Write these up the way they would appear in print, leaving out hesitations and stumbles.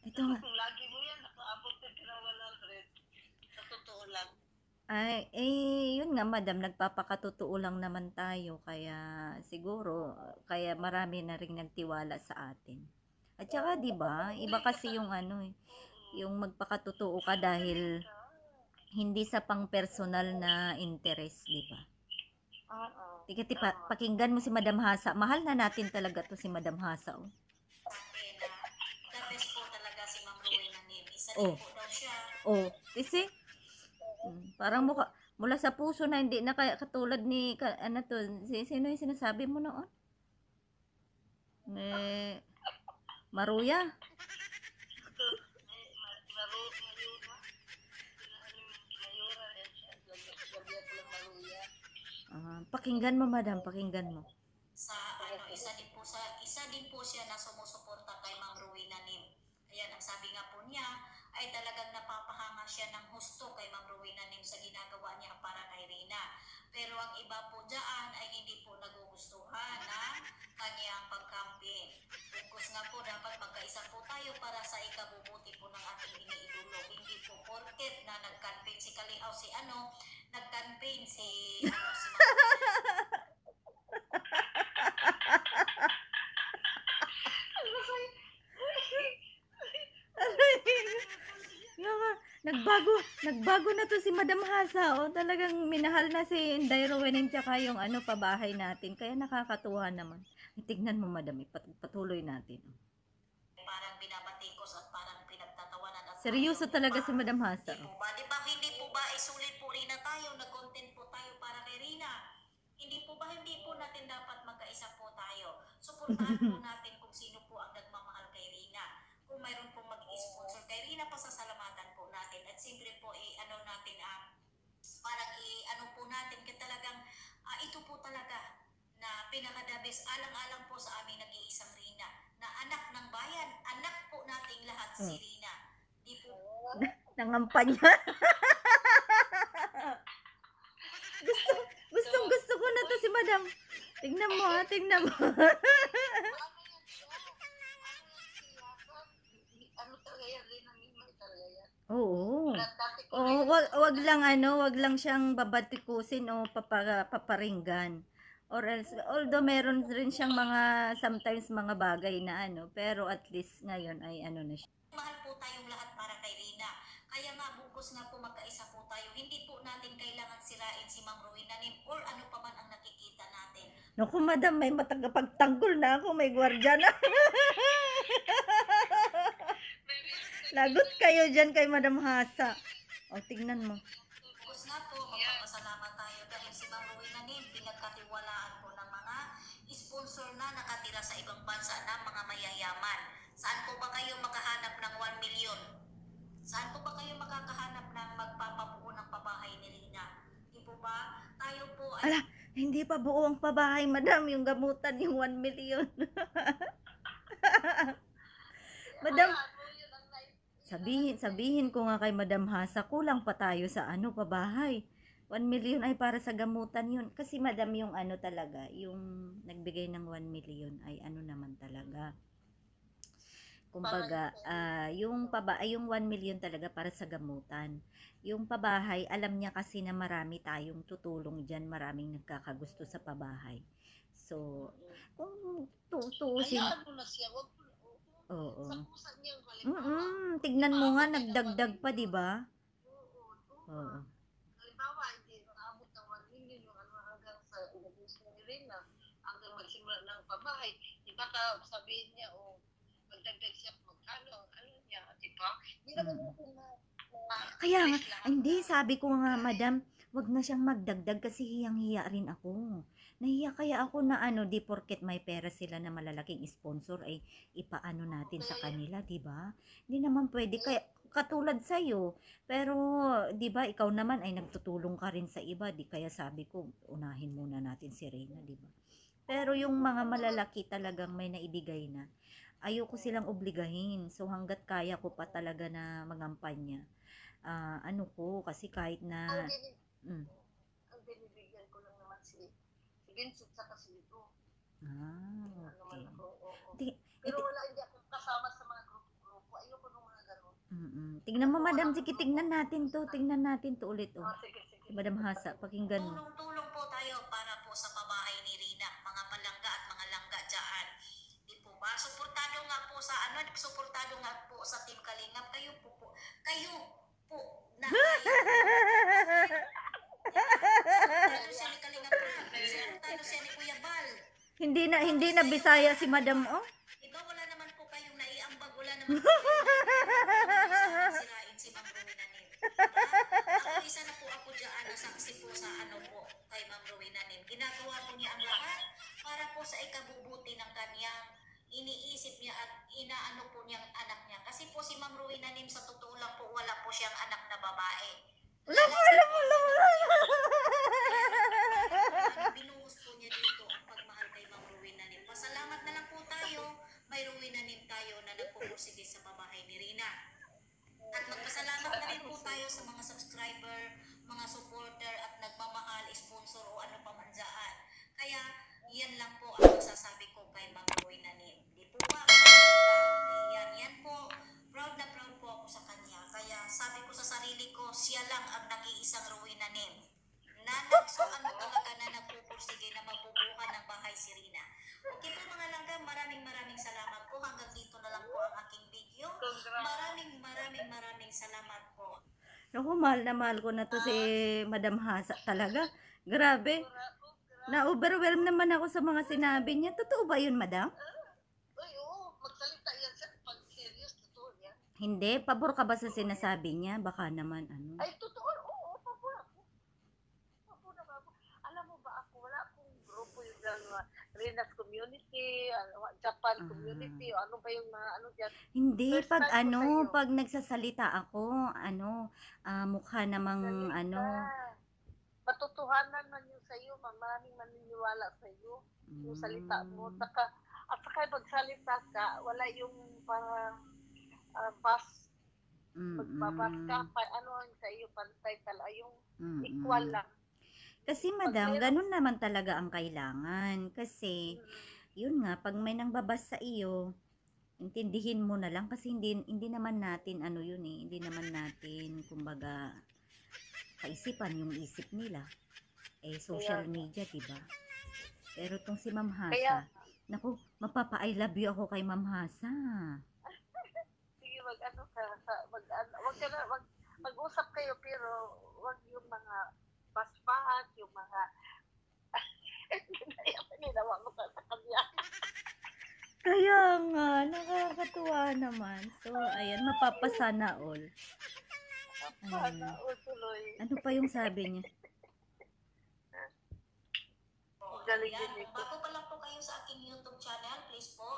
Ito nga. Lagi mo yan, nakaabot na pinawalan rin. Sa totoo lang. Ay, yun nga madam, nagpapakatotoo lang naman tayo, kaya siguro, kaya marami na ring nagtiwala sa atin. At saka, di ba, iba kasi yung ano eh, yung magpakatotoo ka dahil hindi sa pang personal na interest, di ba? Oo. Tika, pakinggan mo si Madam Hasa. Mahal na natin talaga to si Madam Hasa, oh. The best po talaga si Ma'am Rowena Nim. Isa Oh. din po daw siya. Oh, kasi parang mula sa puso na, hindi na kaya katulad ni ano to, sino yung sinasabi mo noon? Maruya. Pakinggan mo madam, pakinggan mo. Sa isa din po siya na sumusuporta kay Ma'am Rowena Nim. Ayan, ang sabi nga po niya ay talagang napapahanga siya ng husto kay Ma'am Rowena Nim sa ginagawa niya para kay Rina. Pero ang iba po dyan ay hindi po nagugustuhan ng kanyang pag-campaign. Focus nga po, dapat magkaisa po tayo para sa ikabubuti po ng ating iniidolo. Hindi po porket na nag-campaign si Kaliaw, nag-campaign si Nagbago na to si Madam Hasa, oh. Talagang minahal na si Inday Rowenin tsaka yung ano, pabahay natin. Kaya nakakatuwa naman. Tignan mo madam, patuloy natin. Parang binabatikos at parang pinagtatawanan at seryoso talaga si Madam Hasa. Hindi po ba isulit po Rina tayo, nag-content po tayo para kay Rina? Hindi po natin dapat magkaisa po tayo. Suportahan po natin kung sino po ang nagmamahal kay Rina. Kung mayroon pong mag-sponsor kay Rina, pasasalamatan po natin. At siyempre po, parang po natin, kaya talagang ito po talaga na pinaka-the-best, alang-alang po sa aming nag-iisang Rina, na anak ng bayan, anak po nating lahat si Rina. Di po. Nangampanya. Gusto ko na to si Madam. Tignan mo ha, tignan mo. Oo. Wag lang siyang babatikusin o paparinggan. Or else, although meron rin siyang sometimes mga bagay na ano, pero at least ngayon ay ano na siya. Mahal po tayong lahat para kay Rina. Kaya nga bukos nga po magkaisa po tayo. Hindi po natin kailangan sirain si Ma'am Rowena Nim or ano pa man ang nakikita natin. Naku madam, may matagapagtanggol na ako, may gwardiya na. Lagot kayo dyan kay Madam Hasa. O, tignan mo. Bukos nga po, magpapasalamat tayo dahil si Ma'am Rowena Nim pinagkatiwalaan po ng mga sponsor na nakatira sa ibang bansa na mga mayayaman. Saan po ba kayo makahanap ng 1 million? Saan po ba kayo makakahanap ng magpapabuo ng pabahay ni Rina? Di po ba? Tayo po ay... Ala, hindi pa buo ang pabahay, madam. Yung gamutan, yung 1 million. Madam, sabihin ko nga kay Madam Hasa, kulang pa tayo sa ano, pabahay. 1 million ay para sa gamutan yun. Kasi madam, yung ano talaga, yung nagbigay ng 1 million ay ano naman talaga. Kumbaga, yung 1 million talaga para sa gamutan. Yung pabahay, alam niya kasi na marami tayong tutulong dyan, maraming nagkakagusto sa pabahay. So, kung tutuusin... Hayaan mo na siya, wag mo. Oo. Sa pusa niya, halimbawa. Tignan mo nga, nagdagdag pa, di ba? Oo. Halimbawa, hindi maabot ng 1 million yung hanggang sa gusto ni Rina, hanggang magsimula ng pabahay. Di ba sabihin niya, magdagdag siya magkano, ano niya, di ba? Hindi naman kaya nga, hindi, sabi ko nga, madam, wag na siyang magdagdag kasi hiyang-hiya rin ako. Nahiya kaya ako na ano, di porket may pera sila na malalaking sponsor ay ipaano natin sa kanila, di ba? Hindi naman pwede, kaya katulad sa'yo. Pero, di ba, ikaw naman ay nagtutulong ka rin sa iba, di kaya sabi ko, unahin muna natin si Reyna, di ba? Pero yung mga malalaki talagang may naibigay na, ayoko silang obligahin. So, hanggat kaya ko pa talaga na mangampanya, ano ko, kasi kahit na... Ang binibigyan ko lang naman si Vincent sa kasi ito. Okay. Pero wala, hindi ako kasama sa mga grupo-grupo. Ayoko nung Tingnan mo, madam. Sige, tingnan natin to. Tingnan natin to ulit, oh. Sige, sige. Si Madam Hasa, pakinggan mo. Tulong-tulong po tayo para po sa pabahay ni Rina, mga palangga at mga langga dyan. Di po ba? Suportado nga po sa suportado nga po sa Team Kalingap. Kayo po na suportado siya ni Kalingap Rab. Suportado siya ni Kuya Bal. Hindi na Bisaya si madam, oh. Diba wala naman po kayong naiambag, wala naman po kayong sirain si Ma'am Rowena Nim. Ako isa na po ako dyan, nasaksi po sa kay Ma'am Rowena Nim. Ginagawa po niya ang lahat para po sa ikabubuti ng kanyang iniisip niya at inaano po niyang anak niya. Kasi po si Ma'am Rowena Nim sa totoo lang po wala po siyang anak na babae. Binuhos po niya dito ang pagmahal kay Ma'am Rowena Nim. Pasalamat na lang po tayo, may Rowena Nim tayo na nagpupursige sa pabahay ni Rina. At magpasalamat na rin po tayo sa mga subscriber, mga supporter at nagmamahal, sponsor o ano pa man dyan. Kaya yan lang po ang masasabi ko kay Ma'am Rowena Nim. Di po ba? Yan po. Proud na proud po ako sa kanya. Kaya sabi ko sa sarili ko, siya lang ang nag-iisang Rowena Nim. Talaga na nagpupursige na mabubuhan ng bahay si Rina. Okay po mga langga, maraming salamat po. Hanggang dito na lang po ang aking video. Maraming salamat po. Naku, mahal na mahal ko na to si Madam Hasa talaga. Grabe. Na-overwhelm naman ako sa mga sinabi niya. Totoo ba yun, madam? Uy, oo, magsalita yan siya. Pag serious, totoo yan. Hindi. Pabor ka ba sa sinasabi niya? Baka naman, ano. Ay, totoo. Oo, pabor ako. Pabor na ako. Alam mo ba ako, wala akong grupo yung Rena's community, Japan community, o ano ba yung mga ano dyan. Hindi. First Pag time ko sa'yo. pag nagsasalita ako, mukha namang, Matutuhanan man yun sa'yo, maraming maniniwala sa'yo, yung salita mo. At saka magsalita ka, wala yung parang magbabas ka, ano yung sa'yo, pantay tala, yung equal lang. Kasi madam, ganun naman talaga ang kailangan. Kasi, yun nga, pag may nangbabas sa iyo, intindihin mo na lang kasi hindi naman natin hindi naman natin kumbaga kaisipan yung isip nila. Social media, 'di ba? Pero tong si Ma'am Hasa, naku, mapapa-I love you ako kay Ma'am Hasa. Sige, mag-usap kayo pero wag yung mga paspahan, yung mga ginawa mo sa kanya. Kaya nga, nakakatuwa naman. So, ayan, mapapasana all. Tuloy. Ano pa yung sabi niya? Galing Yan, din kung bago pa lang po kayo sa aking YouTube channel, please po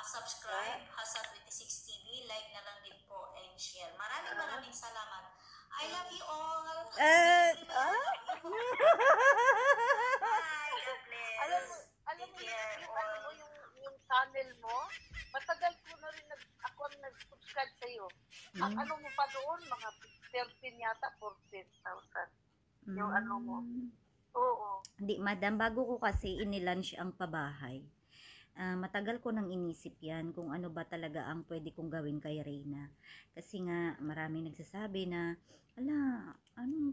subscribe, Hasa26 TV, like na lang din po and share. Maraming salamat. I love you all. Bye, God bless. Alam mo yung channel mo, matagal ko na rin ako ang nag-subscribe sa iyo. Ang ano mo pa doon, mga 13 yata, 14,000. Yung ano mo. Oo. Hindi, madam, bago ko kasi inilaunch ang pabahay. Matagal ko nang inisip yan kung ano ba talaga ang pwede kong gawin kay Reyna. Kasi nga, maraming nagsasabi na,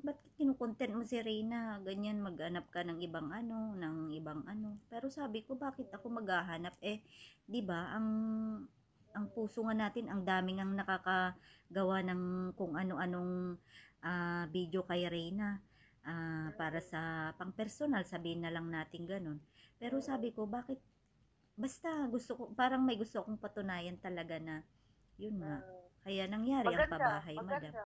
ba't kinukontent mo si Reyna? Ganyan, maghanap ka ng ibang Pero sabi ko, bakit ako maghahanap? Di ba, ang puso nga natin, ang daming ang nakakagawa ng kung ano-anong video kay Reyna. Para sa pang-personal, sabihin na lang natin ganun. Pero sabi ko, bakit basta parang may gusto kong patunayan talaga na yun nga. Kaya nangyari ang pabahay, madam.